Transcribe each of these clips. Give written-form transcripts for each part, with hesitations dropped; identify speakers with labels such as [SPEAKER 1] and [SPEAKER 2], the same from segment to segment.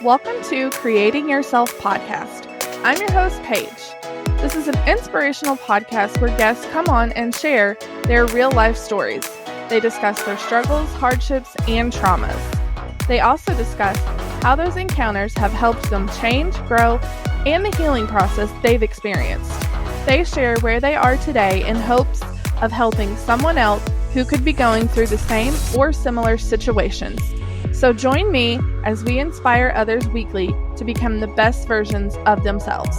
[SPEAKER 1] Welcome to Creating Yourself podcast. I'm your host, Paige. This is an inspirational podcast where guests come on and share their real life stories. They discuss their struggles, hardships, and traumas. They also discuss how those encounters have helped them change, grow, and the healing process they've experienced. They share where they are today in hopes of helping someone else who could be going through the same or similar situations. So join me as we inspire others weekly to become the best versions of themselves.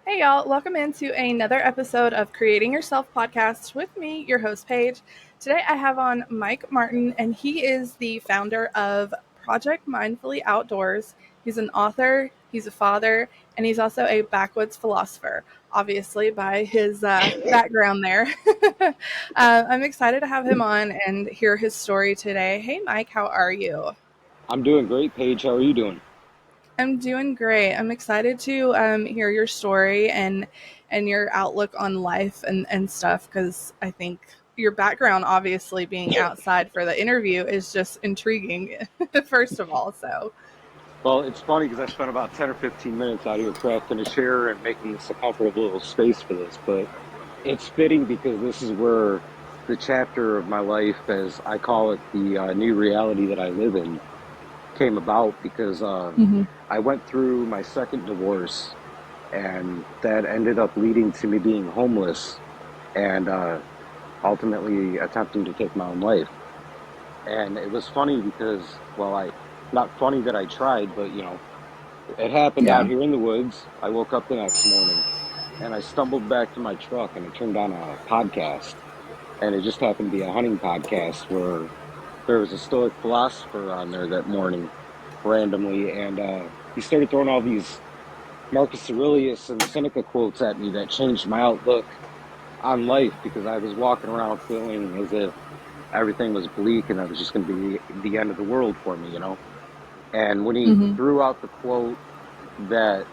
[SPEAKER 1] Hey y'all, welcome into another episode of Creating Yourself podcast with me, your host Paige. Today I have on Mike Martin, and he is the founder of Project Mindfully Outdoors. He's an author, he's a father, and he's also a backwoods philosopher, obviously by his background there. I'm excited to have him on and hear his story today. Hey Mike, how are you?
[SPEAKER 2] I'm doing great, Paige. How are you doing?
[SPEAKER 1] I'm doing great. I'm excited to hear your story and your outlook on life and stuff, because I think your background, obviously being outside for the interview, is just intriguing, first of all. So,
[SPEAKER 2] Well, it's funny because I spent about 10 or 15 minutes out here crafting a chair and making this a comfortable little space for this, but it's fitting because this is where the chapter of my life, as I call it, the new reality that I live in, came about because I went through my second divorce, and that ended up leading to me being homeless and ultimately attempting to take my own life. And it was funny because, not funny that I tried, but it happened out here in the woods. I woke up the next morning and I stumbled back to my truck and I turned on a podcast. And it just happened to be a hunting podcast where there was a Stoic philosopher on there that morning randomly. And he started throwing all these Marcus Aurelius and Seneca quotes at me that changed my outlook on life, because I was walking around feeling as if everything was bleak and it was just going to be the end of the world for me, And when he threw out the quote that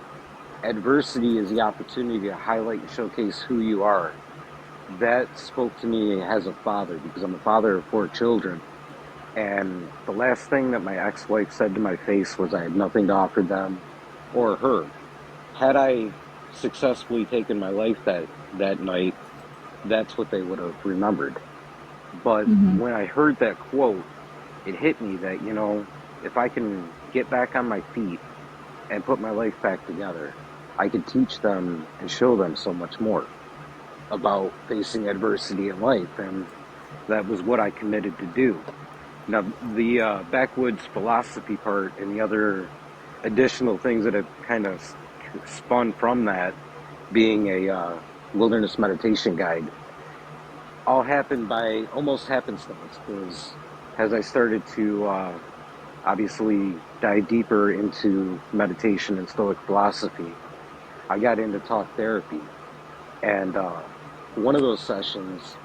[SPEAKER 2] adversity is the opportunity to highlight and showcase who you are, that spoke to me as a father, because I'm a father of 4 children. And the last thing that my ex-wife said to my face was I had nothing to offer them or her. Had I successfully taken my life that night, that's what they would have remembered. But when I heard that quote, it hit me that, if I can get back on my feet and put my life back together, I could teach them and show them so much more about facing adversity in life. And that was what I committed to do. Now, the backwoods philosophy part and the other additional things that have kind of spun from that, being a wilderness meditation guide, all happened by almost happenstance, because as I started to obviously dive deeper into meditation and Stoic philosophy, I got into talk therapy. And one of those sessions,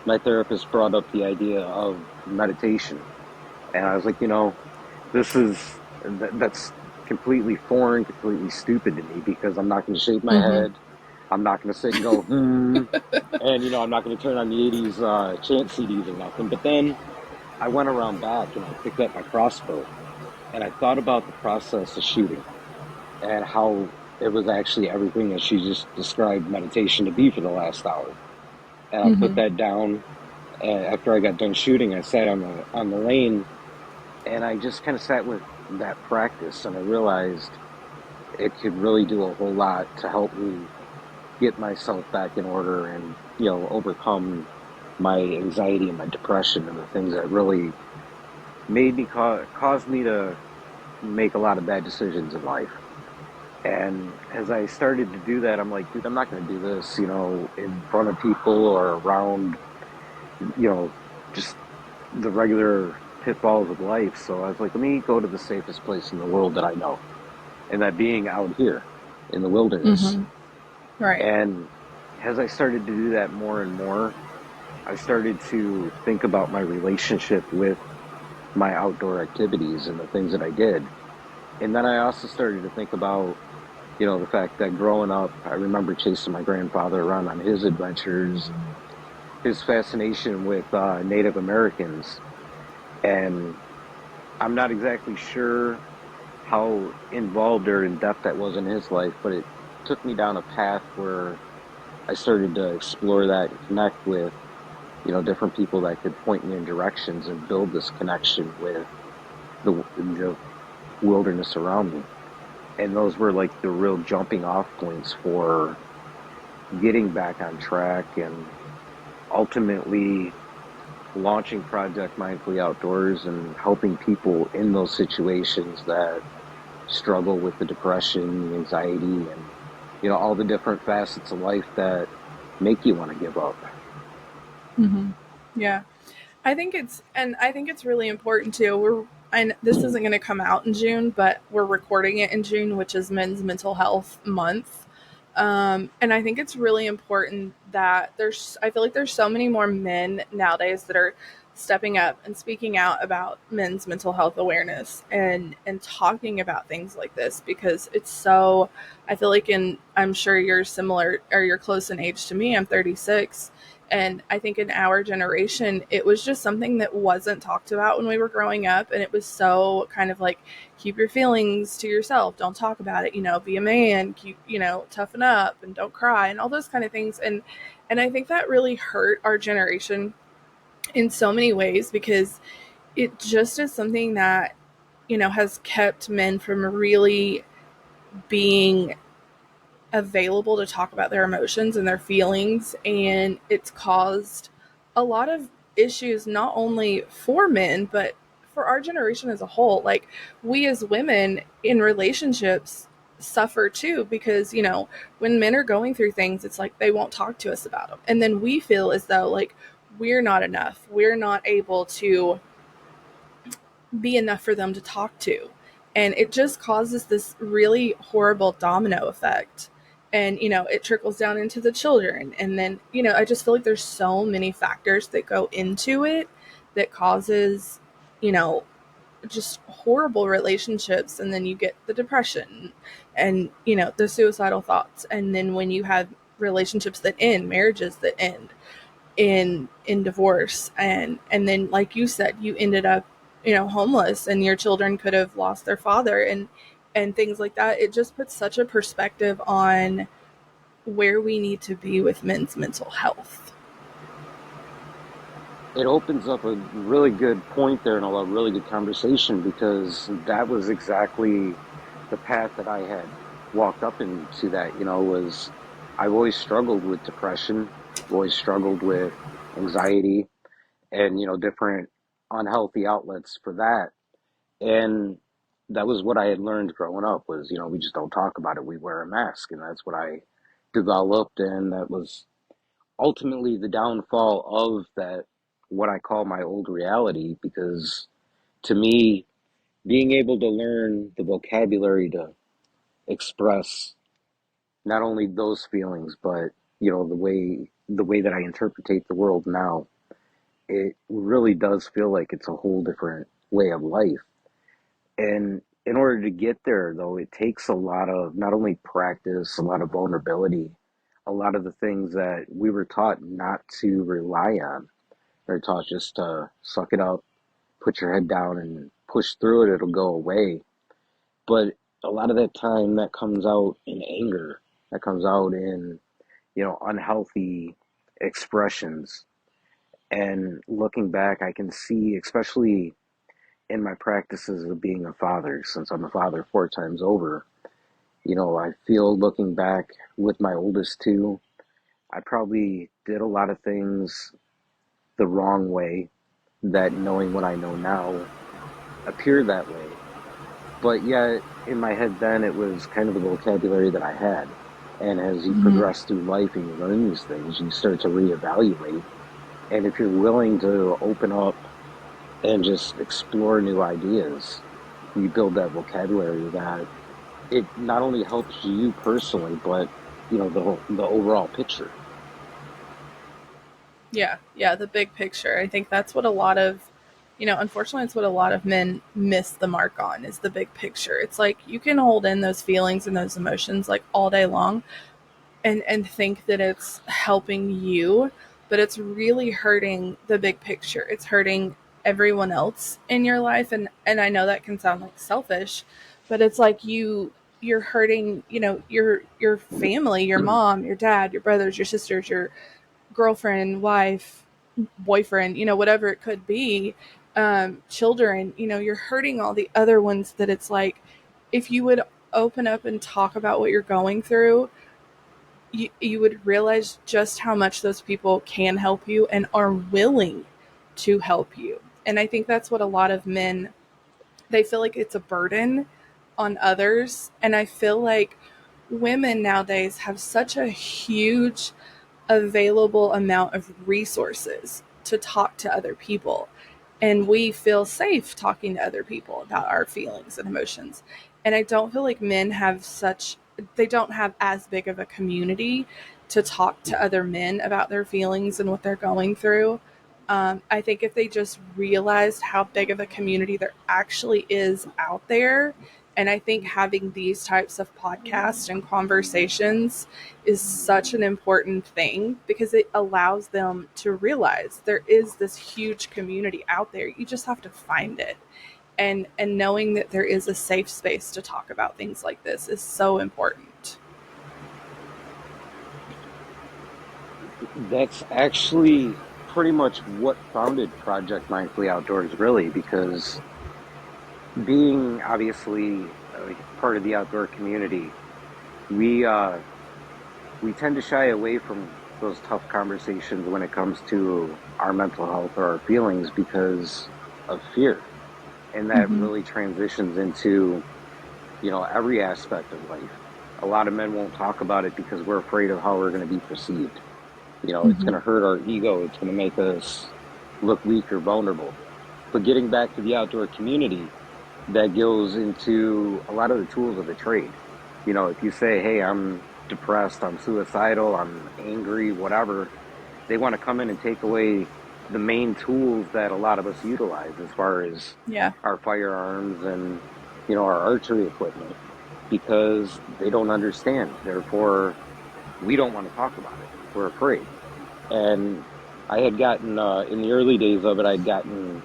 [SPEAKER 2] my therapist brought up the idea of meditation. And I was like, that's completely foreign, completely stupid to me, because I'm not going to shave my head. I'm not going to sit and go, and, I'm not going to turn on the 80s chant CDs or nothing. But then I went around back and I picked up my crossbow and I thought about the process of shooting and how it was actually everything that she just described meditation to be for the last hour. And I put that down. And after I got done shooting, I sat on the lane and I just kind of sat with that practice, and I realized it could really do a whole lot to help me get myself back in order and, overcome my anxiety and my depression and the things that really made me caused me to make a lot of bad decisions in life. And as I started to do that, I'm like, dude, I'm not going to do this, in front of people or around, just the regular pitfalls of life. So I was like, let me go to the safest place in the world that I know, and that being out here in the wilderness.
[SPEAKER 1] Right.
[SPEAKER 2] And as I started to do that more and more, I started to think about my relationship with my outdoor activities and the things that I did. And then I also started to think about The fact that growing up, I remember chasing my grandfather around on his adventures and his fascination with Native Americans. And I'm not exactly sure how involved or in depth that was in his life, but it took me down a path where I started to explore that and connect with, different people that could point me in directions and build this connection with the wilderness around me. And those were like the real jumping off points for getting back on track and ultimately launching Project Mindfully Outdoors and helping people in those situations that struggle with the depression, the anxiety, and all the different facets of life that make you want to give up.
[SPEAKER 1] Yeah. I think it's really important too. And this isn't going to come out in June, but we're recording it in June, which is Men's Mental Health Month. And I think it's really important that I feel like there's so many more men nowadays that are stepping up and speaking out about men's mental health awareness and talking about things like this because it's so, I feel like I'm sure you're similar or you're close in age to me. I'm 36. And I think in our generation, it was just something that wasn't talked about when we were growing up. And it was so kind of like, keep your feelings to yourself. Don't talk about it. Be a man, keep, toughen up and don't cry and all those kind of things. And I think that really hurt our generation in so many ways because it just is something that, has kept men from really being available to talk about their emotions and their feelings, and it's caused a lot of issues not only for men but for our generation as a whole. Like, we as women in relationships suffer too because when men are going through things, it's like they won't talk to us about them, and then we feel as though like we're not enough, we're not able to be enough for them to talk to. And it just causes this really horrible domino effect. And, it trickles down into the children. And then, I just feel like there's so many factors that go into it that causes, you know, just horrible relationships. And then you get the depression and, the suicidal thoughts. And then when you have relationships that end, marriages that end, in divorce, and then like you said, you ended up homeless, and your children could have lost their father, and things like that. It just puts such a perspective on where we need to be with men's mental health.
[SPEAKER 2] It opens up a really good point there and a really good conversation because that was exactly the path that I had walked up into. That, was I've always struggled with depression, I've always struggled with anxiety and, different unhealthy outlets for that. And that was what I had learned growing up was, we just don't talk about it. We wear a mask. And that's what I developed. And that was ultimately the downfall of that, what I call my old reality, because to me, being able to learn the vocabulary to express not only those feelings, but, the way that I interpretate the world now, it really does feel like it's a whole different way of life. And in order to get there, though, it takes a lot of not only practice, a lot of vulnerability, a lot of the things that we were taught not to rely on. We were taught just to suck it up, put your head down, and push through it, it'll go away. But a lot of that time that comes out in anger, that comes out in, unhealthy expressions. And looking back, I can see, especially in my practices of being a father, since I'm a father 4 times over, I feel looking back with my oldest two, I probably did a lot of things the wrong way that, knowing what I know now, appear that way. But yet, in my head then, it was kind of the vocabulary that I had. And as you progress through life and you learn these things, you start to reevaluate. And if you're willing to open up and just explore new ideas, you build that vocabulary that it not only helps you personally, but the overall picture.
[SPEAKER 1] Yeah, the big picture. I think that's what a lot of Unfortunately, it's what a lot of men miss the mark on, is the big picture. It's like you can hold in those feelings and those emotions like all day long and think that it's helping you, but it's really hurting the big picture. It's hurting everyone else in your life, and I know that can sound like selfish, but it's like you're hurting, your family, your mom, your dad, your brothers, your sisters, your girlfriend, wife, boyfriend, whatever it could be, children, you're hurting all the other ones. That it's like, if you would open up and talk about what you're going through, you would realize just how much those people can help you and are willing to help you. And I think that's what a lot of men, they feel like it's a burden on others. And I feel like women nowadays have such a huge available amount of resources to talk to other people. And we feel safe talking to other people about our feelings and emotions. And I don't feel like men have they don't have as big of a community to talk to other men about their feelings and what they're going through. I think if they just realized how big of a community there actually is out there, and I think having these types of podcasts and conversations is such an important thing, because it allows them to realize there is this huge community out there. You just have to find it. And knowing that there is a safe space to talk about things like this is so important.
[SPEAKER 2] That's actually pretty much what founded Project Mindfully Outdoors, really, because being obviously part of the outdoor community, we we tend to shy away from those tough conversations when it comes to our mental health or our feelings because of fear. And that
[SPEAKER 1] Mm-hmm.
[SPEAKER 2] really transitions into, every aspect of life. A lot of men won't talk about it because we're afraid of how we're going to be perceived. It's going
[SPEAKER 1] Mm-hmm.
[SPEAKER 2] to hurt our ego. It's going to make us look weak or vulnerable. But getting back to the outdoor community, that goes into a lot of the tools of the trade. If you say, hey, I'm depressed, I'm suicidal, I'm angry, whatever, they want to come in and take away the main tools that a lot of us utilize as far as
[SPEAKER 1] Yeah.
[SPEAKER 2] our firearms and, our archery equipment, because they don't understand. Therefore, we don't want to talk about it. We're afraid. And I had gotten, in the early days of it, I'd gotten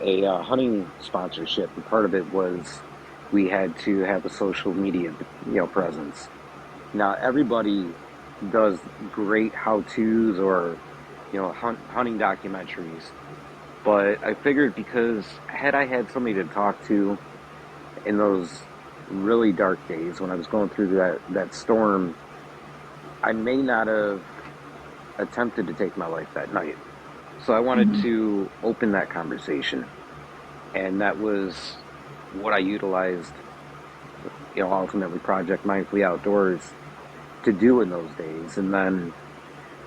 [SPEAKER 2] a hunting sponsorship, and part of it was we had to have a social media, presence. Now everybody does great how-tos or hunting documentaries, but I figured because had I had somebody to talk to in those really dark days when I was going through that storm, I may not have attempted to take my life that night. So I wanted
[SPEAKER 1] Mm-hmm.
[SPEAKER 2] to open that conversation, and that was what I utilized, ultimately Project Mindfully Outdoors to do in those days, and then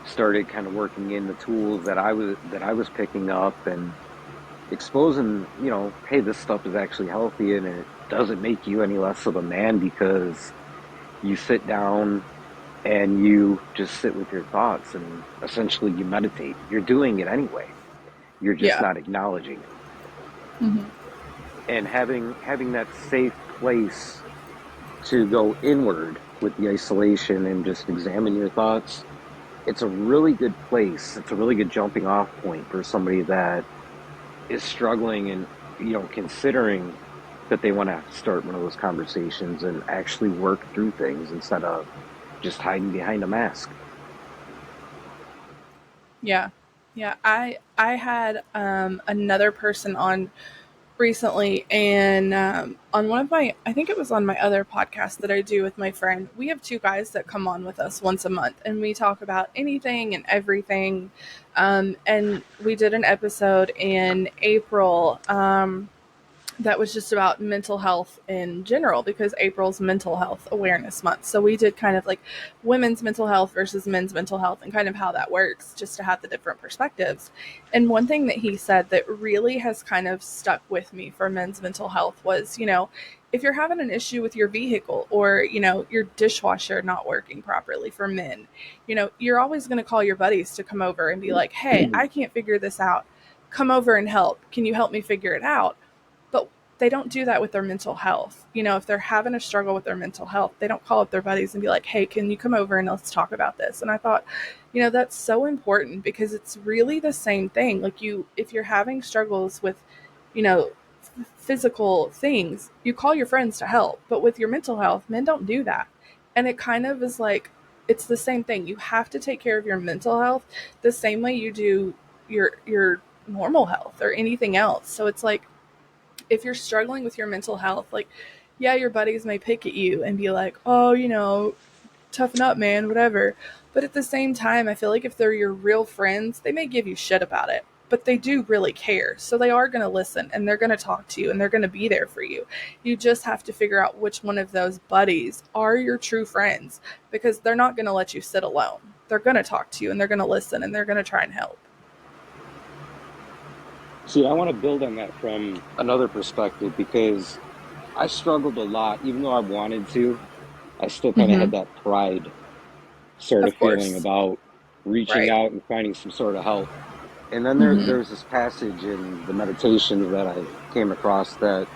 [SPEAKER 2] started kind of working in the tools that I was picking up and exposing, hey, this stuff is actually healthy and it doesn't make you any less of a man because you sit down and you just sit with your thoughts and essentially you meditate. You're doing it anyway. You're just
[SPEAKER 1] Yeah.
[SPEAKER 2] not acknowledging it.
[SPEAKER 1] Mm-hmm.
[SPEAKER 2] And having that safe place to go inward with the isolation and just examine your thoughts, it's a really good place. It's a really good jumping off point for somebody that is struggling and, considering that they want to start one of those conversations and actually work through things instead of just hiding behind a mask.
[SPEAKER 1] Yeah. Yeah. I had another person on recently, and on one of my, I think it was on my other podcast that I do with my friend. We have two guys that come on with us once a month, and we talk about anything and everything. And we did an episode in April, that was just about mental health in general, because April's Mental Health Awareness Month. So we did kind of like women's mental health versus men's mental health and kind of how that works, just to have the different perspectives. And one thing that he said that really has kind of stuck with me for men's mental health was, if you're having an issue with your vehicle, or, your dishwasher not working properly for men, you're always going to call your buddies to come over and be like, hey, I can't figure this out. come over and help. Can you help me figure it out? But they don't do that with their mental health. If they're having a struggle with their mental health, they don't call up their buddies and be like, hey, can you come over and let's talk about this? And I thought, that's so important because it's really the same thing. Like if you're having struggles with, you know, physical things, you call your friends to help. But with your mental health, men don't do that. And it kind of is like, it's the same thing. You have to take care of your mental health the same way you do your normal health or anything else. So it's like, if you're struggling with your mental health, like, yeah, your buddies may pick at you and be like, oh, toughen up, man, whatever. But at the same time, I feel like if they're your real friends, they may give you shit about it, but they do really care. So they are going to listen and they're going to talk to you and they're going to be there for you. You just have to figure out which one of those buddies are your true friends because they're not going to let you sit alone. They're going to talk to you and they're going to listen and they're going to try and help.
[SPEAKER 2] See, I want to build on that from another perspective because I struggled a lot, even though I wanted to. I still kind of
[SPEAKER 1] Mm-hmm.
[SPEAKER 2] had that pride sort of
[SPEAKER 1] Of
[SPEAKER 2] feeling
[SPEAKER 1] course.
[SPEAKER 2] about reaching
[SPEAKER 1] Right.
[SPEAKER 2] out and finding some sort of help. And then
[SPEAKER 1] Mm-hmm.
[SPEAKER 2] there's this passage in the meditations that I came across that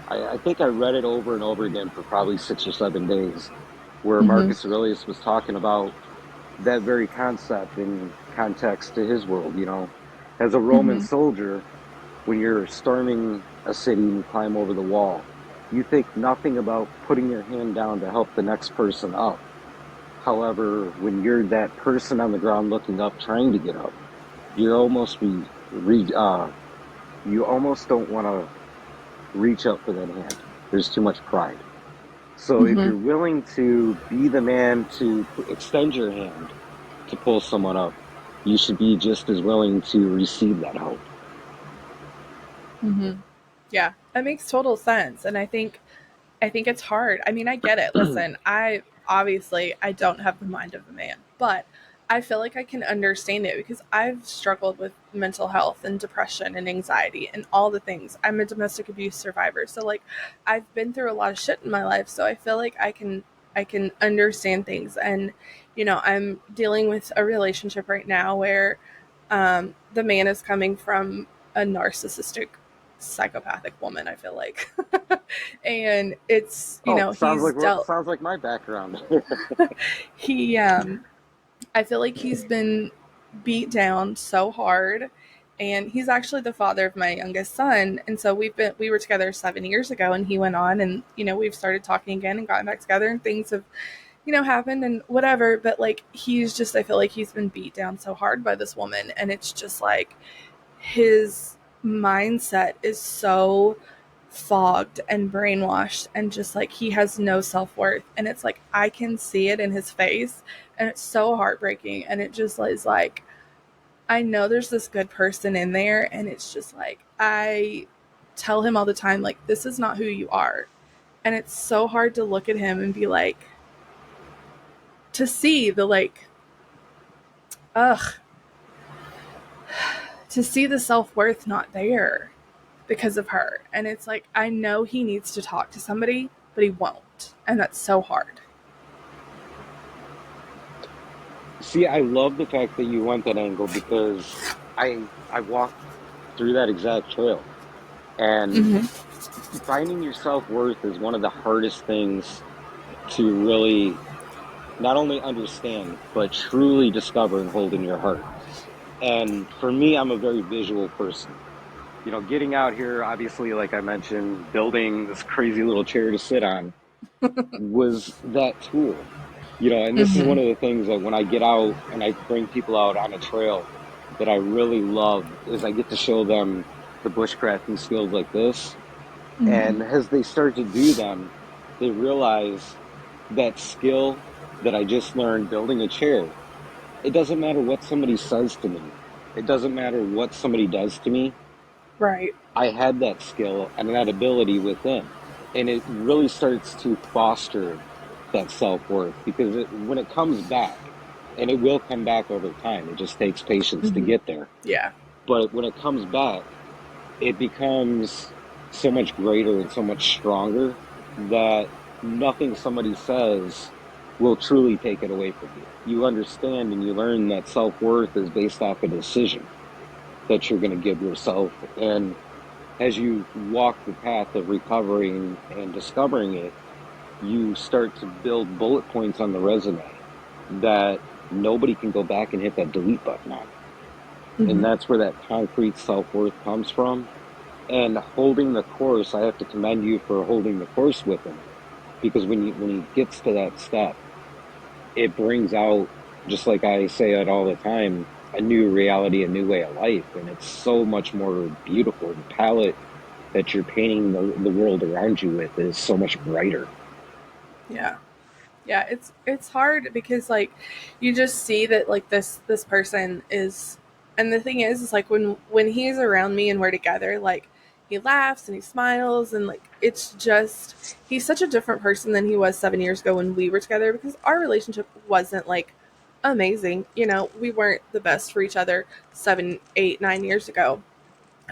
[SPEAKER 2] I think I read it over and over again for probably 6 or 7 days, where
[SPEAKER 1] Mm-hmm.
[SPEAKER 2] Marcus Aurelius was talking about that very concept in context to his world. As a Roman
[SPEAKER 1] Mm-hmm.
[SPEAKER 2] soldier, when you're storming a city and you climb over the wall, you think nothing about putting your hand down to help the next person up. However, when you're that person on the ground looking up, trying to get up, you're almost you almost don't want to reach up for that hand. There's too much pride. So if
[SPEAKER 1] Mm-hmm.
[SPEAKER 2] you're willing to be the man to extend your hand to pull someone up, you should be just as willing to receive that help.
[SPEAKER 1] Mm-hmm. Yeah, that makes total sense. And I think it's hard. I mean, I get it. Listen, I don't have the mind of a man, but I feel like I can understand it because I've struggled with mental health and depression and anxiety and all the things. I'm a domestic abuse survivor. So like I've been through a lot of shit in my life, so I feel like I can understand things. And I'm dealing with a relationship right now where the man is coming from a narcissistic psychopathic woman, I feel like. And it's,
[SPEAKER 2] Oh,
[SPEAKER 1] he's dealt
[SPEAKER 2] sounds like my background.
[SPEAKER 1] he I feel like he's been beat down so hard, and he's actually the father of my youngest son. And so we were together 7 years ago, and he went on, and we've started talking again and gotten back together, and things have happened and whatever. But like he's just, I feel like he's been beat down so hard by this woman, and it's just like his mindset is so fogged and brainwashed, and just like he has no self-worth, and it's like I can see it in his face, and it's so heartbreaking. And it just is like, I know there's this good person in there, and it's just like I tell him all the time, like, this is not who you are. And it's so hard to look at him and be like, to see the like, ugh, to see the self-worth not there because of her. And it's like, I know he needs to talk to somebody, but he won't. And that's so hard.
[SPEAKER 2] See, I love the fact that you went that angle because I walked through that exact trail. And
[SPEAKER 1] Mm-hmm.
[SPEAKER 2] finding your self-worth is one of the hardest things to really not only understand, but truly discover and hold in your heart. And for me, I'm a very visual person. Getting out here, obviously, like I mentioned, building this crazy little chair to sit on was that tool. And this is
[SPEAKER 1] Mm-hmm.
[SPEAKER 2] one of the things that when I get out and I bring people out on a trail that I really love is I get to show them the bushcrafting skills like this.
[SPEAKER 1] Mm-hmm.
[SPEAKER 2] And as they start to do them, they realize that skill that I just learned building a chair. It doesn't matter what somebody says to me. It doesn't matter what somebody does to me.
[SPEAKER 1] Right.
[SPEAKER 2] I had that skill and that ability within. And it really starts to foster that self-worth because when it comes back, and it will come back over time, it just takes patience to
[SPEAKER 1] Mm-hmm.
[SPEAKER 2] get there.
[SPEAKER 1] Yeah.
[SPEAKER 2] But when it comes back, it becomes so much greater and so much stronger that nothing somebody says will truly take it away from you. You understand and you learn that self-worth is based off a decision. that you're going to give yourself. And as you walk the path of recovering and discovering it, you start to build bullet points on the resume that nobody can go back and hit that delete button on. And
[SPEAKER 1] Mm-hmm.
[SPEAKER 2] that's where that concrete self-worth comes from. And holding the course, I have to commend you for holding the course with him, because when he gets to that step, it brings out, just like I say it all the time, a new reality, a new way of life, and it's so much more beautiful. The palette that you're painting the world around you with is so much brighter.
[SPEAKER 1] Yeah. Yeah, it's hard because like you just see that like this person is, and the thing is like when he's around me and we're together, like he laughs and he smiles and like it's just he's such a different person than he was 7 years ago when we were together, because our relationship wasn't like amazing. We weren't the best for each other 7, 8, 9 years ago.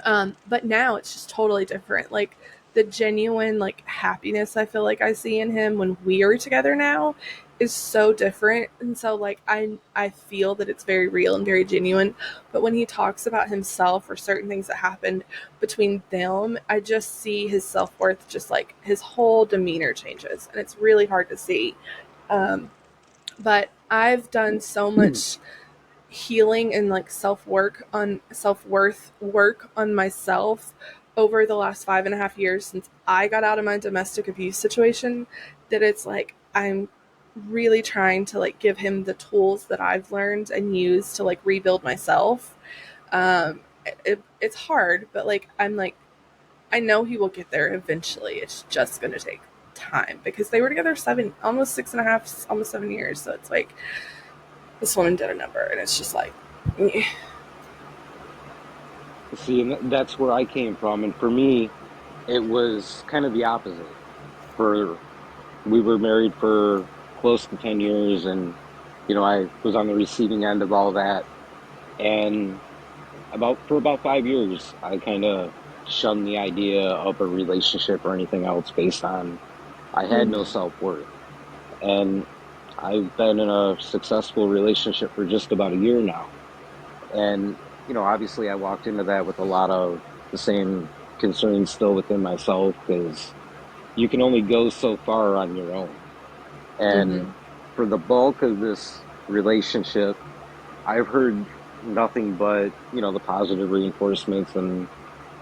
[SPEAKER 1] But now it's just totally different. Like the genuine like happiness I feel like I see in him when we are together now is so different. And so like I feel that it's very real and very genuine. But when he talks about himself or certain things that happened between them, I just see his self-worth, just like his whole demeanor changes. And it's really hard to see. But I've done so much healing and like self worth work on myself over the last 5.5 years since I got out of my domestic abuse situation, that it's like I'm really trying to like give him the tools that I've learned and use to like rebuild myself. It's hard, but like I'm like I know he will get there eventually. It's just going to take time because they were together almost 6.5, almost 7 years. So it's like this woman did a number, and it's just like, eh.
[SPEAKER 2] See, and that's where I came from. And for me, it was kind of the opposite. For We were married for close to 10 years, and I was on the receiving end of all that. And about 5 years, I kind of shunned the idea of a relationship or anything else based on I had no
[SPEAKER 1] Mhm.
[SPEAKER 2] self-worth. And I've been in a successful relationship for just about a year now. And, obviously I walked into that with a lot of the same concerns still within myself, because you can only go so far on your own. And
[SPEAKER 1] Mhm.
[SPEAKER 2] for the bulk of this relationship, I've heard nothing but, the positive reinforcements and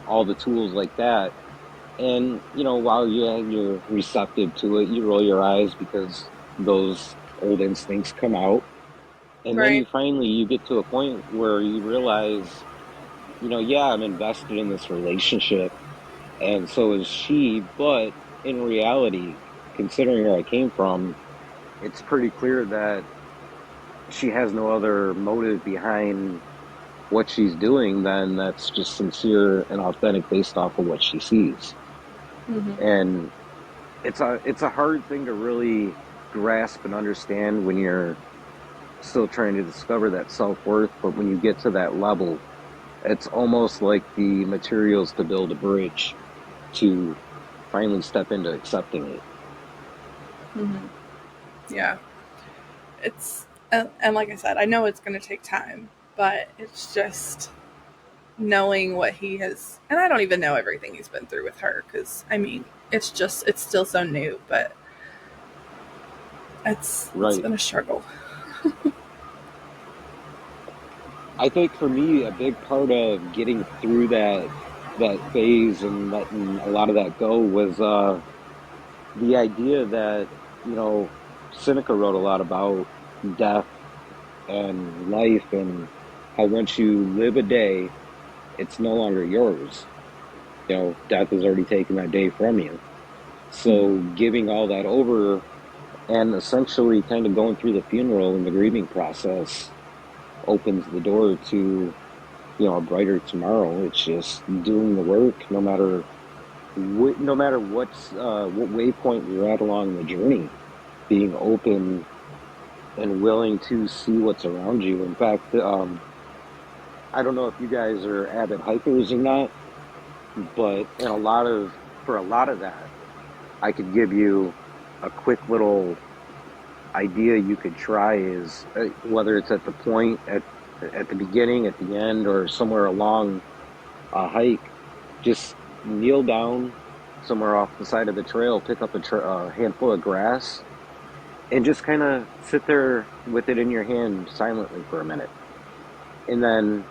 [SPEAKER 2] all the tools like that. And, while you're receptive to it, you roll your eyes because those old instincts come out. And then
[SPEAKER 1] Right.
[SPEAKER 2] you get to a point where you realize, yeah, I'm invested in this relationship, and so is she. But in reality, considering where I came from, it's pretty clear that she has no other motive behind what she's doing than that's just sincere and authentic based off of what she sees.
[SPEAKER 1] Mhm.
[SPEAKER 2] And it's a hard thing to really grasp and understand when you're still trying to discover that self-worth, but when you get to that level, it's almost like the materials to build a bridge to finally step into accepting it.
[SPEAKER 1] Mhm. Yeah. It's and like I said, I know it's going to take time, but it's just knowing what he has, and I don't even know everything he's been through with her, because I mean, it's still so new, but it's
[SPEAKER 2] Right.
[SPEAKER 1] been a struggle.
[SPEAKER 2] I think for me, a big part of getting through that phase and letting a lot of that go was the idea that, you know, Seneca wrote a lot about death and life, and how once you live a day, it's no longer yours. Death has already taken that day from you.
[SPEAKER 1] Mhm.
[SPEAKER 2] So giving all that over and essentially kind of going through the funeral and the grieving process opens the door to, a brighter tomorrow. It's just doing the work, no matter what waypoint you're at along the journey, being open and willing to see what's around you. In fact, I don't know if you guys are avid hikers or not, but for a lot of that, I could give you a quick little idea you could try is, whether it's at the point at at the beginning, at the end, or somewhere along a hike, just kneel down somewhere off the side of the trail, pick up a handful of grass, and just kind of sit there with it in your hand silently for a minute. And then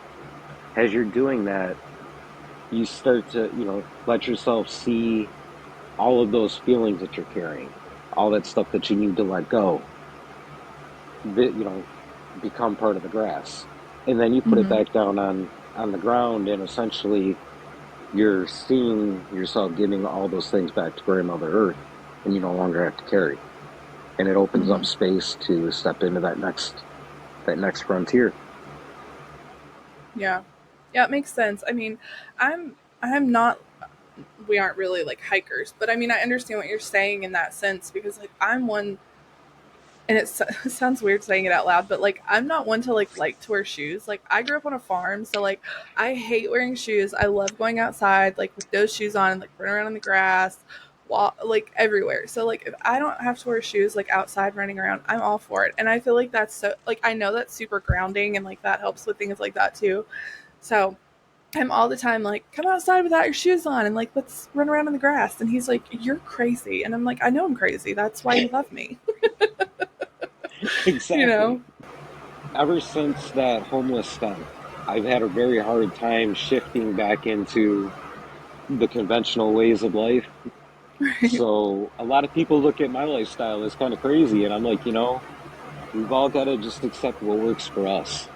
[SPEAKER 2] as you're doing that, you start to, let yourself see all of those feelings that you're carrying, all that stuff that you need to let go, that, become part of the grass. And then you put it
[SPEAKER 1] Mm-hmm.
[SPEAKER 2] back down on the ground, and essentially you're seeing yourself giving all those things back to Grandmother Earth, and you no longer have to carry. And it opens
[SPEAKER 1] Mm-hmm.
[SPEAKER 2] up space to step into that next frontier.
[SPEAKER 1] Yeah. Yeah, it makes sense. I mean, I'm not we aren't really like hikers, but I mean, I understand what you're saying in that sense because like I'm one and it sounds weird saying it out loud, but like I'm not one to like to wear shoes. Like I grew up on a farm, so like I hate wearing shoes. I love going outside like with those shoes on and like running around in the grass, walk like everywhere. So like if I don't have to wear shoes like outside running around, I'm all for it. And I feel like that's so like I know that's super grounding and like that helps with things like that too. So I'm all the time like, come outside without your shoes on and like let's run around in the grass. And he's like, you're crazy. And I'm like, I know I'm crazy. That's why you love me. You
[SPEAKER 2] Exactly.
[SPEAKER 1] know?
[SPEAKER 2] Ever since that homeless stint, I've had a very hard time shifting back into the conventional ways of life.
[SPEAKER 1] Right.
[SPEAKER 2] So a lot of people look at my lifestyle as kind of crazy, and I'm like, we've all got to just accept what works for us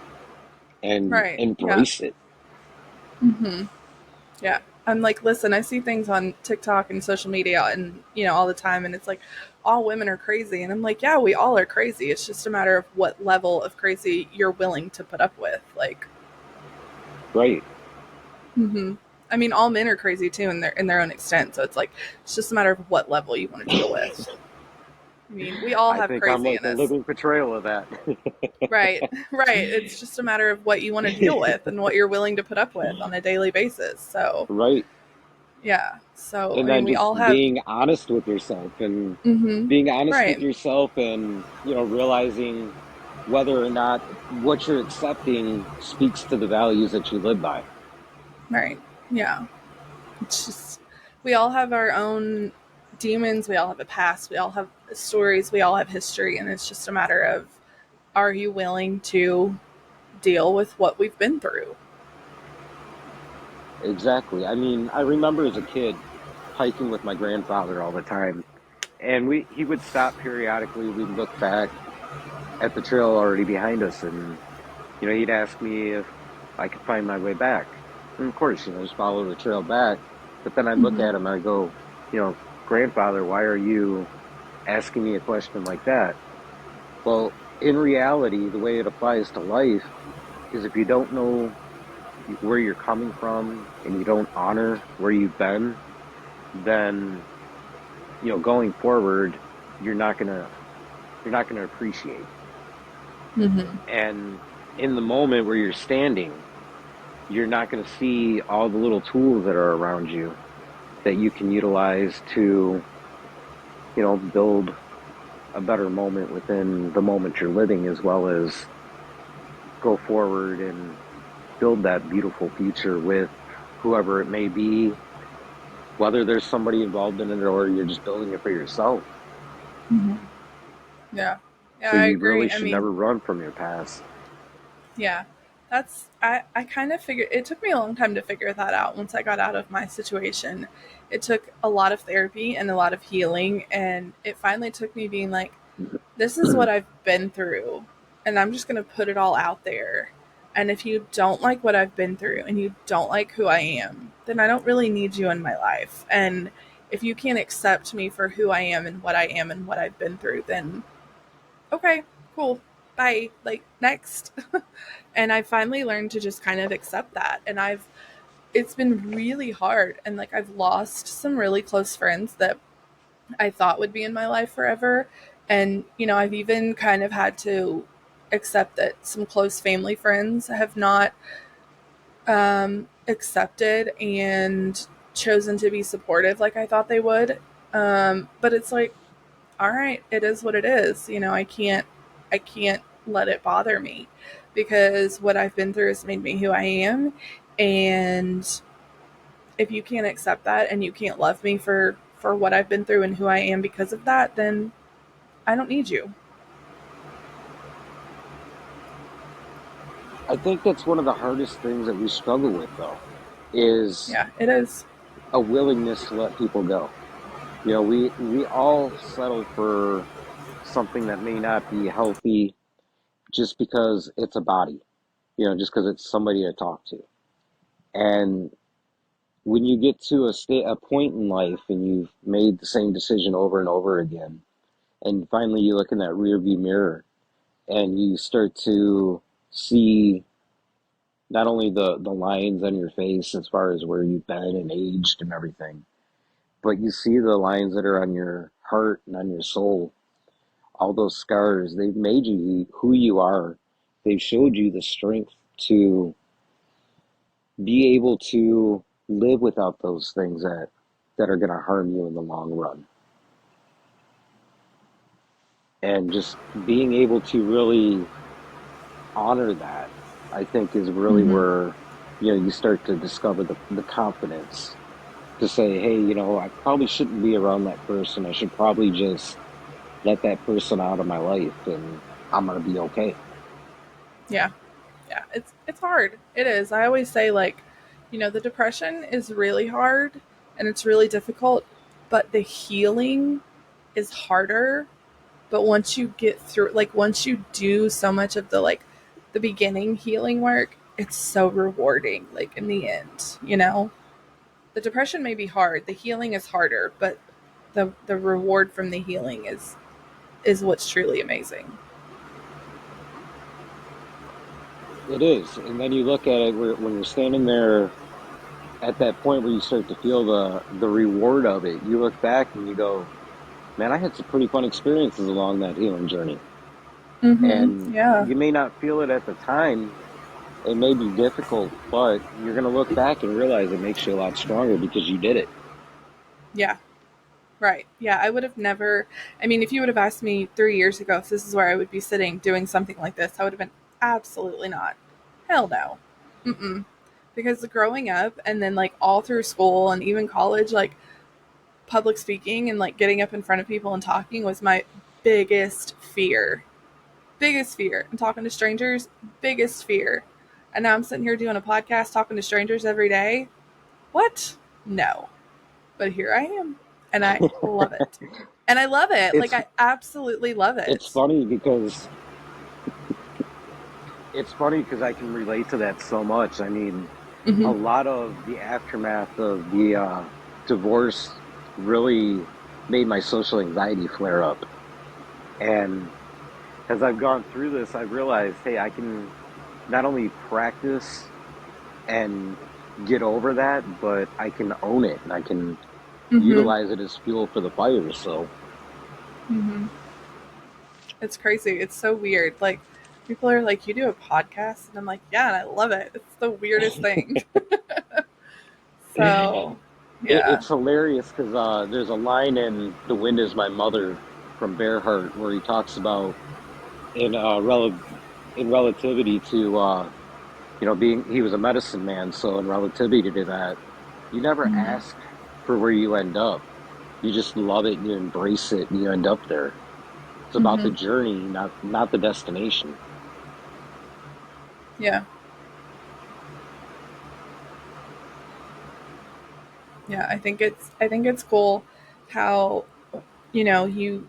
[SPEAKER 2] and
[SPEAKER 1] Right. Yeah.
[SPEAKER 2] embrace it.
[SPEAKER 1] Hmm. Yeah. I'm like, listen, I see things on TikTok and social media and, all the time. And it's like, all women are crazy. And I'm like, yeah, we all are crazy. It's just a matter of what level of crazy you're willing to put up with. Like,
[SPEAKER 2] Right.
[SPEAKER 1] hmm I mean, all men are crazy too in their own extent. So it's like, it's just a matter of what level you want to deal with. I mean, we all
[SPEAKER 2] I
[SPEAKER 1] have
[SPEAKER 2] think I'm
[SPEAKER 1] crazy
[SPEAKER 2] like
[SPEAKER 1] in
[SPEAKER 2] a
[SPEAKER 1] us.
[SPEAKER 2] living portrayal of that.
[SPEAKER 1] Right. Right. It's just a matter of what you want to deal with and what you're willing to put up with on a daily basis. So,
[SPEAKER 2] Right.
[SPEAKER 1] yeah. So, I
[SPEAKER 2] And
[SPEAKER 1] mean,
[SPEAKER 2] then
[SPEAKER 1] we
[SPEAKER 2] just
[SPEAKER 1] all have.
[SPEAKER 2] being honest with yourself and
[SPEAKER 1] Hmm.
[SPEAKER 2] being honest with
[SPEAKER 1] Right.
[SPEAKER 2] yourself and, realizing whether or not what you're accepting speaks to the values that you live by.
[SPEAKER 1] Right. Yeah. It's just, we all have our own demons. We all have a past. We all have stories. We all have history. And it's just a matter of are you willing to deal with what we've been through?
[SPEAKER 2] Exactly. I mean, I remember as a kid hiking with my grandfather all the time, and he would stop periodically. We'd look back at the trail already behind us, and he'd ask me if I could find my way back. And of course, just follow the trail back. But then I'd look
[SPEAKER 1] Hmm.
[SPEAKER 2] at him and I go, grandfather, why are you asking me a question like that? Well, in reality, the way it applies to life is if you don't know where you're coming from and you don't honor where you've been, then, going forward, you're not gonna you're not gonna appreciate.
[SPEAKER 1] Hmm.
[SPEAKER 2] And in the moment where you're standing, you're not going to see all the little tools that are around you that you can utilize to, build a better moment within the moment you're living, as well as go forward and build that beautiful future with whoever it may be, whether there's somebody involved in it or you're just building it for yourself.
[SPEAKER 1] Hmm. Yeah. Yeah,
[SPEAKER 2] So
[SPEAKER 1] I
[SPEAKER 2] you
[SPEAKER 1] agree.
[SPEAKER 2] really
[SPEAKER 1] I
[SPEAKER 2] should
[SPEAKER 1] mean,
[SPEAKER 2] never run from your past.
[SPEAKER 1] yeah. I kind of figured it took me a long time to figure that out once I got out of my situation. It took a lot of therapy and a lot of healing and it finally took me being like, this is what I've been through and I'm just going to put it all out there. And if you don't like what I've been through and you don't like who I am, then I don't really need you in my life. And if you can't accept me for who I am and what I've been through, then okay, cool, bye, like next. And I finally learned to just kind of accept that. And it's been really hard. And like, I've lost some really close friends that I thought would be in my life forever. And, I've even kind of had to accept that some close family friends have not accepted and chosen to be supportive like I thought they would. But it's like, all right, it is what it is. I can't let it bother me. because what I've been through has made me who I am. And if you can't accept that and you can't love me for what I've been through and who I am because of that, then I don't need you.
[SPEAKER 2] I think that's one of the hardest things that we struggle with, though, is
[SPEAKER 1] Yeah, it is.
[SPEAKER 2] a willingness to let people go. We all settle for something that may not be healthy just because it's a body, just because it's somebody to talk to. And when you get to a point in life and you've made the same decision over and over again, and finally you look in that rearview mirror and you start to see not only the lines on your face as far as where you've been and aged and everything, but you see the lines that are on your heart and on your soul. All those scars, they've made you who you are. They've showed you the strength to be able to live without those things that are going to harm you in the long run. And just being able to really honor that, I think, is really
[SPEAKER 1] Mm-hmm.
[SPEAKER 2] where you start to discover the confidence to say, hey, I probably shouldn't be around that person. I should probably just let that person out of my life and I'm going to be okay.
[SPEAKER 1] Yeah. Yeah, it's hard. It is. I always say, like, the depression is really hard and it's really difficult, but the healing is harder. But once you get through, like, once you do so much of the beginning healing work, it's so rewarding, like, in the end. The depression may be hard, the healing is harder, but the reward from the healing is what's truly amazing.
[SPEAKER 2] It is. And then you look at it when you're standing there at that point where you start to feel the reward of it. You look back and you go, man, I had some pretty fun experiences along that healing journey.
[SPEAKER 1] Mm-hmm.
[SPEAKER 2] And
[SPEAKER 1] Yeah.
[SPEAKER 2] you may not feel it at the time. It may be difficult, but you're going to look back and realize it makes you a lot stronger because you did it.
[SPEAKER 1] Yeah. Right. Yeah, I would have never. I mean, if you would have asked me 3 years ago if this is where I would be sitting doing something like this, I would have been absolutely not. Hell no. Mm-mm. Because growing up and then, like, all through school and even college, like, public speaking and, like, getting up in front of people and talking was my biggest fear. Biggest fear. And talking to strangers, biggest fear. And now I'm sitting here doing a podcast talking to strangers every day. What? No. But here I am. And I love it. And I love it. Like,
[SPEAKER 2] it's
[SPEAKER 1] I absolutely love
[SPEAKER 2] it's
[SPEAKER 1] it.
[SPEAKER 2] funny because I can relate to that so much. I mean, a
[SPEAKER 1] Hmm.
[SPEAKER 2] lot of the aftermath of the divorce really made my social anxiety flare up. And as I've gone through this, I've realized, hey, I can not only practice and get over that, but I can own it and I can
[SPEAKER 1] Hmm.
[SPEAKER 2] utilize it as fuel for the fire. So
[SPEAKER 1] Hmm. It's crazy. It's so weird. Like, people are like, you do a podcast? And I'm like, yeah, and I love it. It's the weirdest thing. So, yeah.
[SPEAKER 2] it's hilarious because there's a line in "The Wind Is My Mother" from Bearheart where he talks about in in relativity to being he was a medicine man, so in relativity to that, you never
[SPEAKER 1] Hmm.
[SPEAKER 2] ask for where you end up. You just love it and you embrace it and you end up there. It's about
[SPEAKER 1] Hmm.
[SPEAKER 2] the journey, not the destination.
[SPEAKER 1] Yeah. Yeah. I think it's cool how, you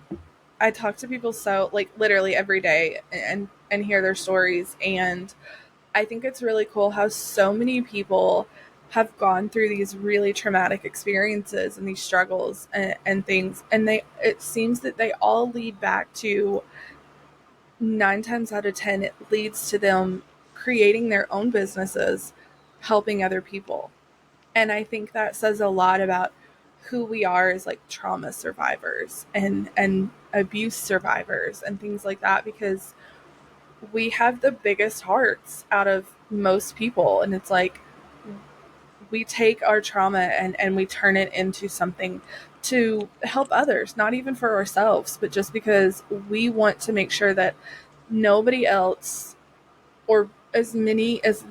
[SPEAKER 1] I talk to people so, like, literally every day and hear their stories, and I think it's really cool how so many people have gone through these really traumatic experiences and these struggles and things, and it seems that they all lead back to, 9 times out of 10 it leads to them creating their own businesses, helping other people. And I think that says a lot about who we are as, like, trauma survivors and abuse survivors and things like that, because we have the biggest hearts out of most people, and it's like we take our trauma and we turn it into something to help others, not even for ourselves, but just because we want to make sure that nobody else or as many as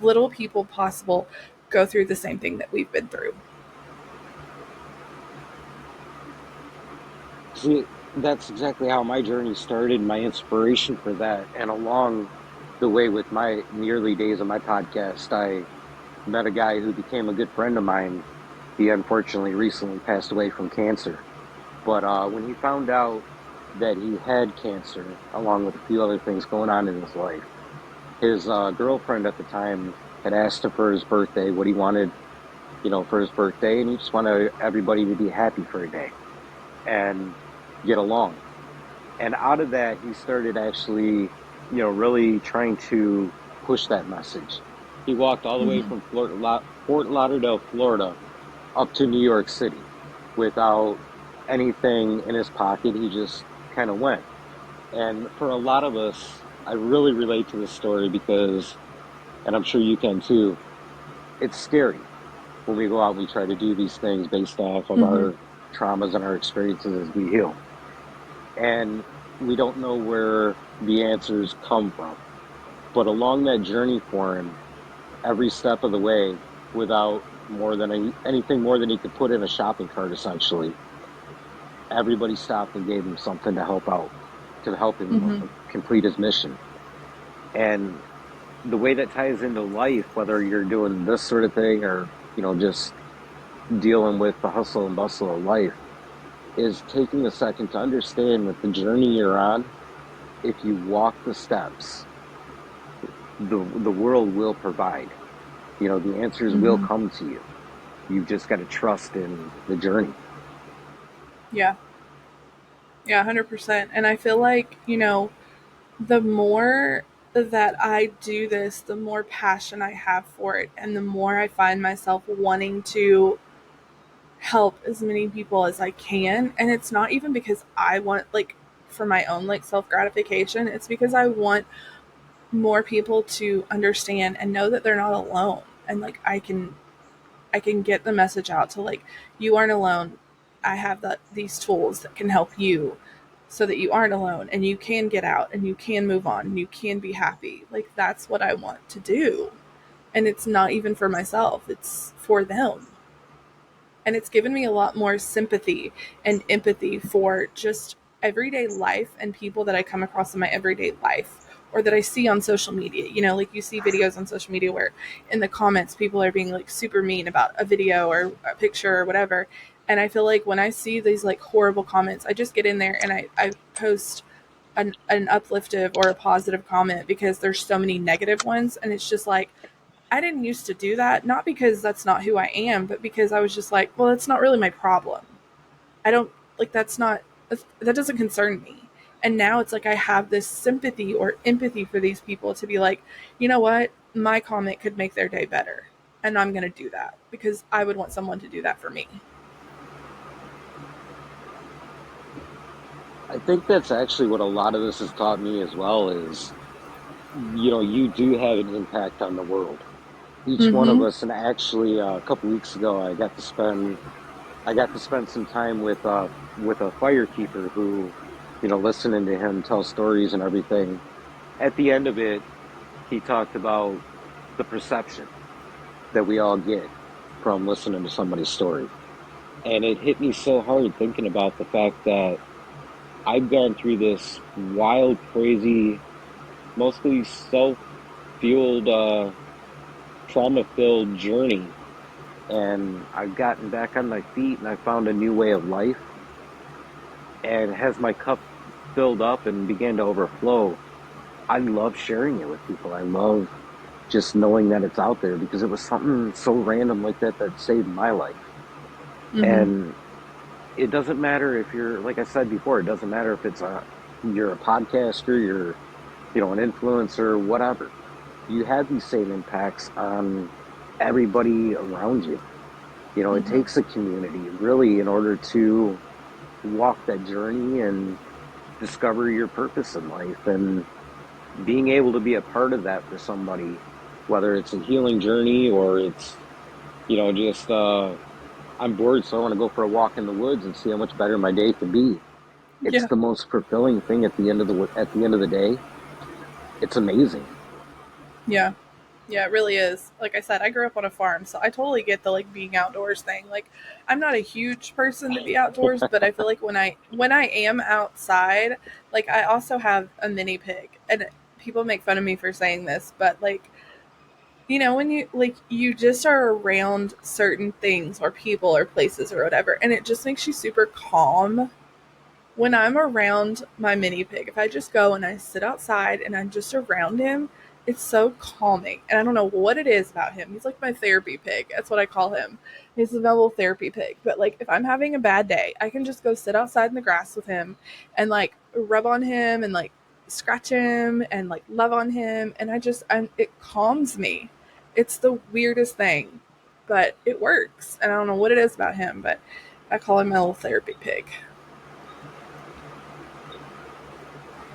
[SPEAKER 1] little people possible go through the same thing that we've been through.
[SPEAKER 2] See, that's exactly how my journey started, my inspiration for that. And along the way with my in the early days of my podcast, I met a guy who became a good friend of mine. He unfortunately recently passed away from cancer. But when he found out that he had cancer, along with a few other things going on in his life, his girlfriend at the time had asked him for his birthday what he wanted, for his birthday, and he just wanted everybody to be happy for a day and get along. And out of that, he started actually, really trying to push that message. He walked all the way
[SPEAKER 1] Mm-hmm.
[SPEAKER 2] from Fort Lauderdale, Florida, up to New York City without anything in his pocket. He just kind of went. And for a lot of us, I really relate to this story because, and I'm sure you can too, it's scary when we go out and we try to do these things based off of
[SPEAKER 1] Mm-hmm.
[SPEAKER 2] our traumas and our experiences as we heal. And we don't know where the answers come from. But along that journey for him, every step of the way, without anything more than he could put in a shopping cart, essentially, everybody stopped and gave him something to help out, to help him
[SPEAKER 1] Mm-hmm.
[SPEAKER 2] complete his mission. And the way that ties into life, whether you're doing this sort of thing or, just dealing with the hustle and bustle of life, is taking a second to understand that the journey you're on, if you walk the steps, the world will provide. The answers will
[SPEAKER 1] Mm-hmm.
[SPEAKER 2] come to you. You've just got to trust in the journey.
[SPEAKER 1] Yeah. Yeah, 100%. And I feel like, the more that I do this, the more passion I have for it, and the more I find myself wanting to help as many people as I can. And it's not even because I want, like, for my own, like, self gratification, it's because I want more people to understand and know that they're not alone. And, like, I can get the message out to, like, you aren't alone. I have these tools that can help you so that you aren't alone and you can get out and you can move on and you can be happy. Like, that's what I want to do. And it's not even for myself, it's for them. And it's given me a lot more sympathy and empathy for just everyday life and people that I come across in my everyday life or that I see on social media. Like, you see videos on social media where in the comments people are being, like, super mean about a video or a picture or whatever. And I feel like when I see these, like, horrible comments, I just get in there and I post an upliftive or a positive comment because there's so many negative ones. And it's just like, I didn't used to do that, not because that's not who I am, but because I was just like, well, it's not really my problem. I don't, like, that doesn't concern me. And now it's like I have this sympathy or empathy for these people to be like, you know what? My comment could make their day better. And I'm going to do that because I would want someone to do that for me.
[SPEAKER 2] I think that's actually what a lot of this has taught me as well is, you do have an impact on the world. Each one of
[SPEAKER 1] Mm-hmm.
[SPEAKER 2] us, and actually a couple weeks ago, I got to spend some time with a firekeeper who, listening to him tell stories and everything. At the end of it, he talked about the perception that we all get from listening to somebody's story. And it hit me so hard thinking about the fact that I've gone through this wild, crazy, mostly self fueled, trauma filled journey. And I've gotten back on my feet and I found a new way of life. And as my cup filled up and began to overflow, I love sharing it with people. I love just knowing that it's out there because it was something so random like that that saved my life.
[SPEAKER 1] Mm-hmm.
[SPEAKER 2] And it doesn't matter if you're, like I said before, it doesn't matter if you're a podcaster, you're, an influencer, whatever. You have these same impacts on everybody around you. It
[SPEAKER 1] Mm-hmm.
[SPEAKER 2] takes a community really in order to walk that journey and discover your purpose in life and being able to be a part of that for somebody, whether it's a healing journey or it's, just I'm bored, so I want to go for a walk in the woods and see how much better my day could be. It's
[SPEAKER 1] Yeah.
[SPEAKER 2] the most fulfilling thing at the end of the day. It's amazing.
[SPEAKER 1] Yeah. Yeah, it really is. Like I said, I grew up on a farm, so I totally get the like being outdoors thing. Like I'm not a huge person to be outdoors, but I feel like when I am outside, like I also have a mini pig. And people make fun of me for saying this, but like when you just are around certain things or people or places or whatever, and it just makes you super calm when I'm around my mini pig, if I just go and I sit outside and I'm just around him, it's so calming. And I don't know what it is about him. He's like my therapy pig. That's what I call him. He's the little therapy pig. But like if I'm having a bad day, I can just go sit outside in the grass with him and like rub on him and like scratch him and like love on him. And it calms me. It's the weirdest thing, but it works. And I don't know what it is about him, but I call him my little therapy pig.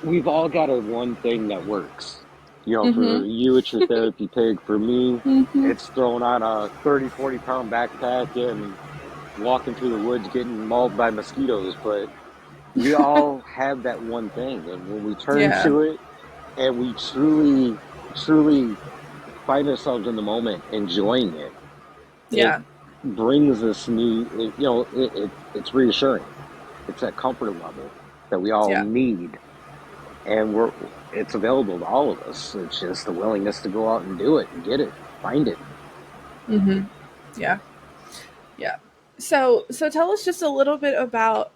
[SPEAKER 2] We've all got a one thing that works. For
[SPEAKER 1] Mm-hmm.
[SPEAKER 2] you, it's your therapy pig. For me,
[SPEAKER 1] Mm-hmm.
[SPEAKER 2] it's throwing on a 30, 40 pound backpack and walking through the woods getting mauled by mosquitoes. But we all have that one thing. And when we turn
[SPEAKER 1] Yeah.
[SPEAKER 2] to it and we truly, truly find ourselves in the moment enjoying it, it
[SPEAKER 1] Yeah.
[SPEAKER 2] brings this it's reassuring. It's that comfort level that we all
[SPEAKER 1] Yeah.
[SPEAKER 2] need, and it's available to all of us. It's just the willingness to go out and do it and get it, find it.
[SPEAKER 1] Mm-hmm. Yeah. Yeah. So tell us just a little bit about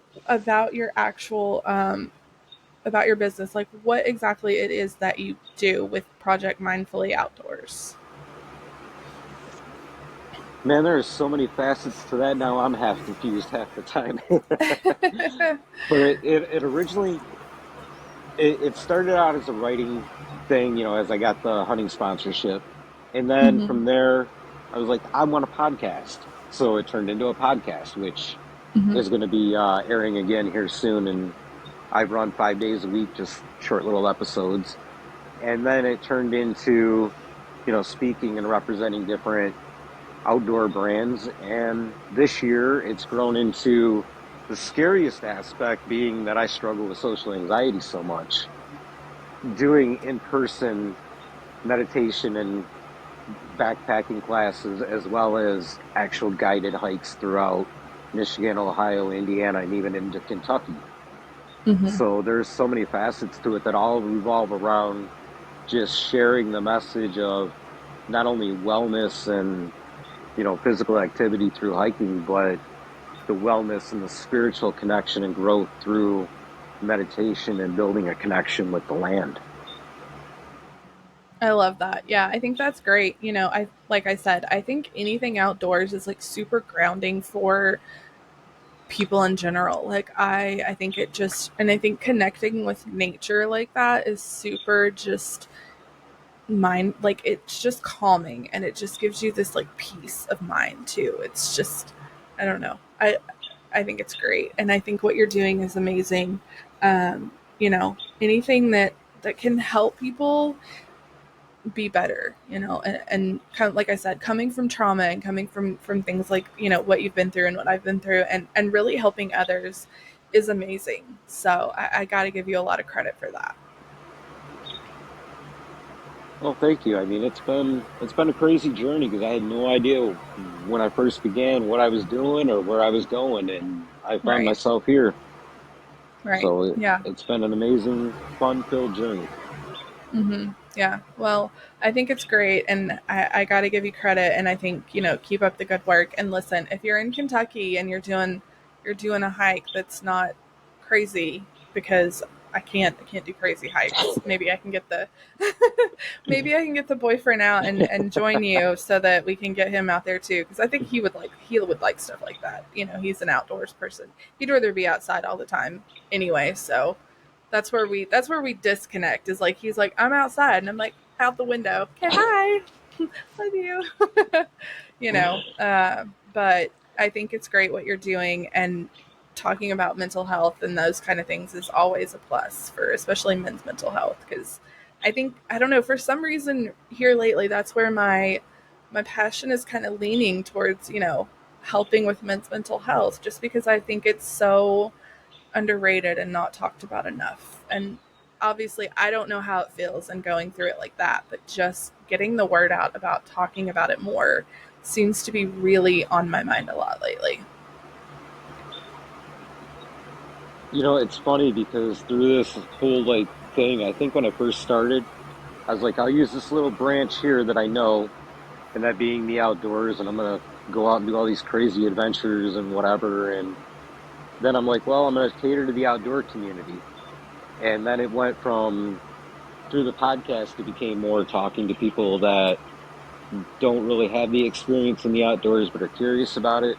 [SPEAKER 1] your actual about your business. Like what exactly it is that you do with Project Mindfully Outdoors.
[SPEAKER 2] Man, there are so many facets to that. Now I'm half confused half the time. But it originally it started out as a writing thing, as I got the hunting sponsorship. And then
[SPEAKER 1] Mm-hmm.
[SPEAKER 2] from there, I was like, I want a podcast. So it turned into a podcast, which
[SPEAKER 1] Mm-hmm.
[SPEAKER 2] is going to be airing again here soon. And I run 5 days a week, just short little episodes. And then it turned into, speaking and representing different outdoor brands. And this year it's grown into the scariest aspect being that I struggle with social anxiety so much. Doing in person meditation and backpacking classes, as well as actual guided hikes throughout Michigan, Ohio, Indiana, and even into Kentucky.
[SPEAKER 1] Mm-hmm.
[SPEAKER 2] So there's so many facets to it that all revolve around just sharing the message of not only wellness and physical activity through hiking, but the wellness and the spiritual connection and growth through meditation and building a connection with the land.
[SPEAKER 1] I love that. Yeah, I think that's great. I like I said, I think anything outdoors is like super grounding for people in general. Like I think it just and I think connecting with nature like that is super just mind like it's just calming and it just gives you this like peace of mind too. It's just I don't know. I think it's great and I think what you're doing is amazing. Anything that can help people be better, and kind of like I said, coming from trauma and coming from things like, what you've been through and what I've been through and really helping others is amazing. So I got to give you a lot of credit for that.
[SPEAKER 2] Well, thank you. I mean, it's been a crazy journey because I had no idea when I first began what I was doing or where I was going, and I found
[SPEAKER 1] Right.
[SPEAKER 2] myself here.
[SPEAKER 1] Right.
[SPEAKER 2] So
[SPEAKER 1] Yeah.
[SPEAKER 2] it's been an amazing, fun-filled journey.
[SPEAKER 1] Mm-hmm. Yeah. Well, I think it's great, and I got to give you credit. And I think keep up the good work. And listen, if you're in Kentucky and you're doing a hike that's not crazy, because I can't do crazy hikes. Maybe I can get the maybe I can get the boyfriend out and join you so that we can get him out there too. Because I think he would like stuff like that. He's an outdoors person. He'd rather be outside all the time anyway. So that's where we disconnect is like he's like I'm outside and I'm like out the window, okay, hi, love you. But I think it's great what you're doing, and talking about mental health and those kind of things is always a plus for especially men's mental health, because I don't know, for some reason here lately that's where my passion is kind of leaning towards, helping with men's mental health, just because I think it's so underrated and not talked about enough. And obviously I don't know how it feels and going through it like that, but just getting the word out about talking about it more seems to be really on my mind a lot lately.
[SPEAKER 2] It's funny because through this whole like thing, I think when I first started, I was like, I'll use this little branch here that I know, and that being the outdoors, and I'm gonna go out and do all these crazy adventures and whatever. And then I'm like, well, I'm gonna cater to the outdoor community. And then it went from through the podcast, it became more talking to people that don't really have the experience in the outdoors but are curious about it.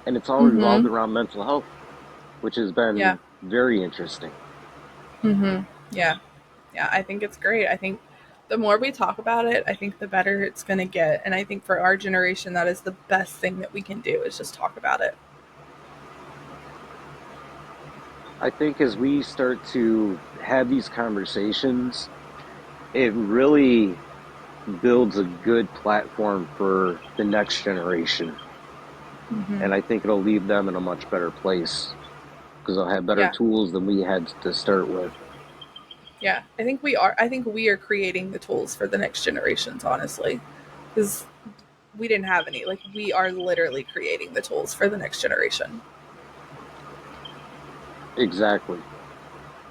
[SPEAKER 2] And it's all revolved
[SPEAKER 1] Mm-hmm.
[SPEAKER 2] around mental health, which has
[SPEAKER 1] Yeah.
[SPEAKER 2] been very interesting.
[SPEAKER 1] Mm-hmm. Yeah. Yeah. I think it's great. I think the more we talk about it, I think the better it's going to get. And I think for our generation, that is the best thing that we can do is just talk about it.
[SPEAKER 2] I think as we start to have these conversations, it really builds a good platform for the next generation.
[SPEAKER 1] Mm-hmm.
[SPEAKER 2] And I think it'll leave them in a much better place because they'll have better
[SPEAKER 1] Yeah.
[SPEAKER 2] tools than we had to start with.
[SPEAKER 1] Yeah. I think we are creating the tools for the next generations, honestly. Because we didn't have any. Like, we are literally creating the tools for the next generation.
[SPEAKER 2] Exactly.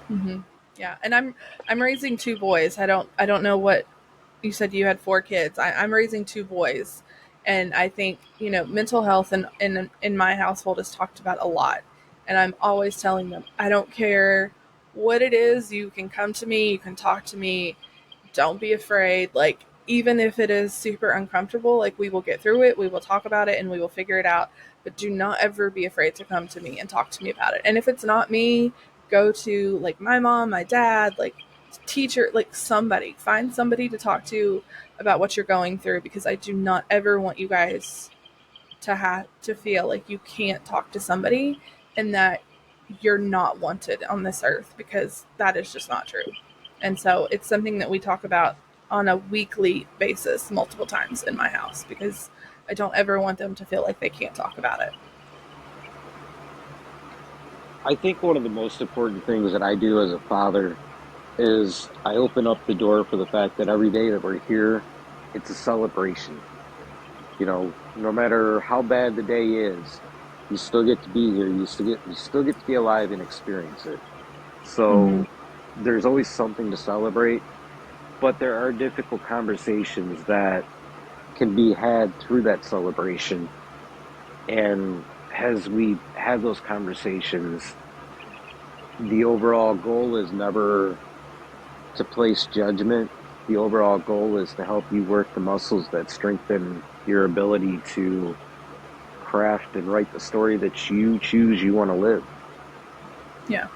[SPEAKER 1] Mm-hmm. Yeah, and I'm raising two boys. I don't know what you said. You had four kids. I'm raising two boys, and I think mental health in my household is talked about a lot. And I'm always telling them, I don't care what it is. You can come to me. You can talk to me. Don't be afraid. Like, even if it is super uncomfortable, like, we will get through it, we will talk about it, and we will figure it out. But do not ever be afraid to come to me and talk to me about it. And if it's not me, go to like my mom, my dad, like teacher, like somebody. Find somebody to talk to about what you're going through, because I do not ever want you guys to have to feel like you can't talk to somebody and that you're not wanted on this earth, because that is just not true. And so it's something that we talk about on a weekly basis multiple times in my house, because I don't ever want them to feel like they can't talk about it.
[SPEAKER 2] I think one of the most important things that I do as a father is I open up the door for the fact that every day that we're here, it's a celebration. No matter how bad the day is, you still get to be here. You still get to be alive and experience it.
[SPEAKER 1] Mm-hmm.
[SPEAKER 2] So there's always something to celebrate, but there are difficult conversations that can be had through that celebration. And as we have those conversations, the overall goal is never to place judgment. The overall goal is to help you work the muscles that strengthen your ability to craft and write the story that you choose you want to live.
[SPEAKER 1] Yeah,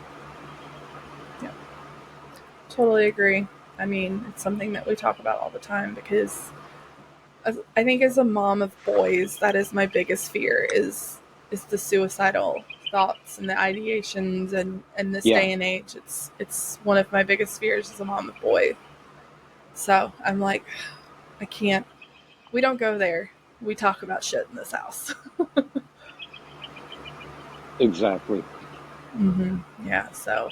[SPEAKER 1] yeah, totally agree. I mean, it's something that we talk about all the time, because I think as a mom of boys, that is my biggest fear is the suicidal thoughts and the ideations, and in this
[SPEAKER 2] Yeah,
[SPEAKER 1] day and age, it's one of my biggest fears as a mom of boy. So I'm like, I can't. We don't go there. We talk about shit in this house.
[SPEAKER 2] exactly.
[SPEAKER 1] hmm Yeah. So,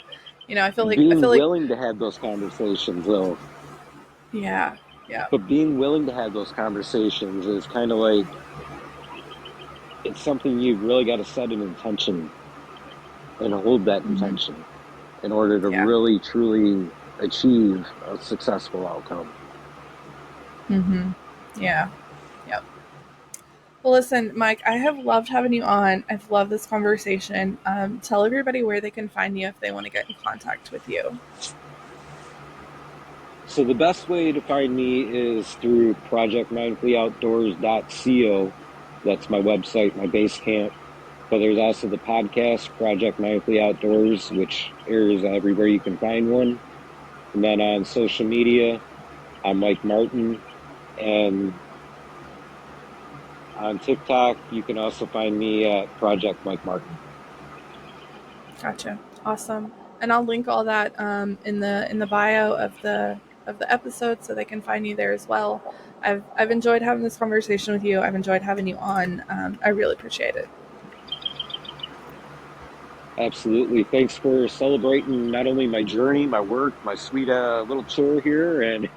[SPEAKER 1] I feel
[SPEAKER 2] Being
[SPEAKER 1] like,
[SPEAKER 2] willing to have those conversations, though,
[SPEAKER 1] yeah, yeah.
[SPEAKER 2] but being willing to have those conversations is kind of like it's something you've really got to set an intention and hold that
[SPEAKER 1] hmm
[SPEAKER 2] intention in order to
[SPEAKER 1] Yeah.
[SPEAKER 2] really truly achieve a successful outcome.
[SPEAKER 1] hmm Yeah. Yep. Well, listen, Mike, I have loved having you on. I've loved this conversation. Tell everybody where they can find you if they want to get in contact with you.
[SPEAKER 2] So the best way to find me is through projectmindfulloutdoors.co. That's my website, my base camp. But there's also the podcast, Project Mindfully Outdoors, which airs everywhere you can find one. And then on social media, I'm Mike Martin. And on TikTok, you can also find me at Project Mike Martin.
[SPEAKER 1] Gotcha. Awesome. And I'll link all that in the bio of the episode, so they can find you there as well. I've enjoyed having this conversation with you. I've enjoyed having you on. I really appreciate it.
[SPEAKER 2] Absolutely. Thanks for celebrating not only my journey, my work, my sweet little chair here, and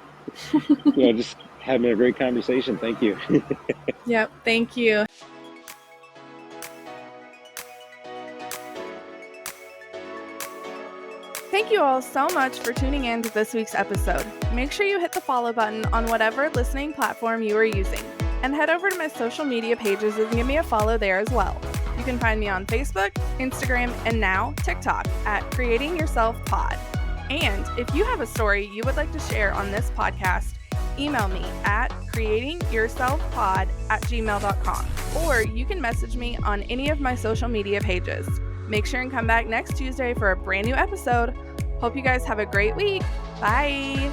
[SPEAKER 2] just having a great conversation. Thank you.
[SPEAKER 1] Yep, thank you. Thank you all so much for tuning in to this week's episode. Make sure you hit the follow button on whatever listening platform you are using, and head over to my social media pages and give me a follow there as well. You can find me on Facebook, Instagram, and now TikTok at Creating Yourself Pod. And if you have a story you would like to share on this podcast, email me at creatingyourselfpod@gmail.com, or you can message me on any of my social media pages. Make sure and come back next Tuesday for a brand new episode. Hope you guys have a great week. Bye.